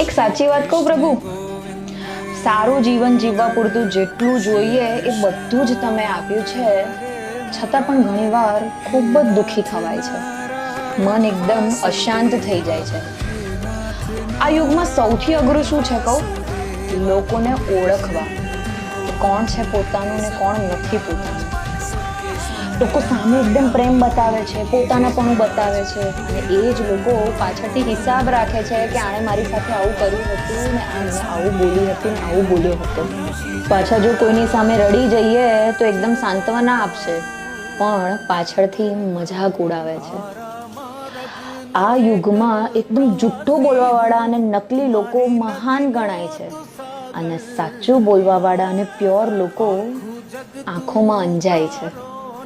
એક સાચી વાત કહું પ્રભુ, સારું જીવન જીવવા પૂરતું જેટલું જોઈએ એ બધું જ તમે આપ્યું છે, છતાં પણ ઘણીવાર ખૂબ જ દુઃખી થવાય છે, મન એકદમ અશાંત થઈ જાય છે. આ યુગમાં સૌથી અઘરું શું છે કહું? લોકોને ઓળખવા કે કોણ છે પોતાનું ને કોણ નથી પોતાનું. લોકો સામે એકદમ પ્રેમ બતાવે છે, પોતાનાપણું બતાવે છે, અને એ જ લોકો પાછળથી હિસાબ રાખે છે કે આણે મારી સાથે આવું કર્યું હતું ને આને આવું બોલી હતી ને આવું બોલ્યો હતો. પાછા જો કોઈની સામે રડી જઈએ તો એકદમ સાંત્વના આપશે, પણ પાછળથી મજાક ઉડાવે છે. આ યુગમાં એકદમ જુઠ્ઠું બોલવાવાળા અને નકલી લોકો મહાન ગણાય છે, અને સાચું બોલવાવાળા અને પ્યોર લોકો આંખોમાં અંજાય છે.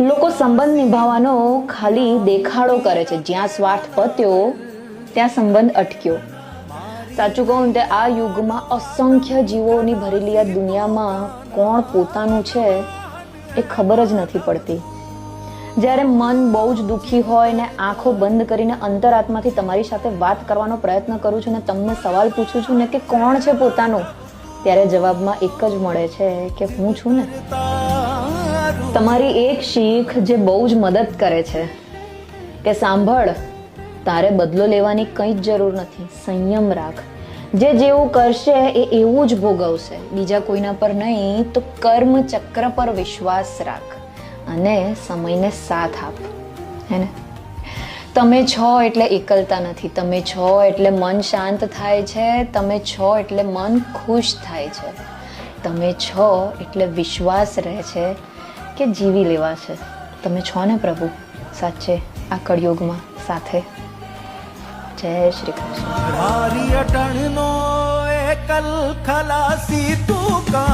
લોકો સંબંધ નિભાવવાનો ખાલી દેખાડો કરે છે, જ્યાં સ્વાર્થ પત્યો ત્યાં સંબંધ અટક્યો. સાચું કહું તો આ યુગમાં અસંખ્ય જીવોની ભરેલી આ દુનિયામાં કોણ પોતાનું છે એ ખબર જ નથી પડતી. જ્યારે મન બહુ જ દુઃખી હોય ને આંખો બંધ કરીને અંતરાત્માથી તમારી સાથે વાત કરવાનો પ્રયત્ન કરું છું ને તમને સવાલ પૂછું છું ને કે કોણ છે પોતાનું, ત્યારે જવાબમાં એક જ મળે છે કે હું છું ને. તમારી એક શીખ જે બહુ જ મદદ કરે છે કે સાંભળ, તારે બદલો લેવાની કંઈ જ જરૂર નથી, સંયમ રાખ. જે જેવું કરશે એ એવું જ ભોગવશે, બીજા કોઈના પર નહીં તો કર્મ ચક્ર પર વિશ્વાસ રાખ અને સમયને સાથ આપ. હે ને? તમે છો એટલે એકલતા નથી, તમે છો એટલે મન શાંત થાય છે, તમે છો એટલે મન ખુશ થાય છે, તમે છો એટલે વિશ્વાસ રહે છે કે જીવી લેવા છે. તમે છો ને પ્રભુ સાચે આ કળિયુગમાં સાથે. જય શ્રી કૃષ્ણ. મારી અટણનો એકલ ખલાસી તું કા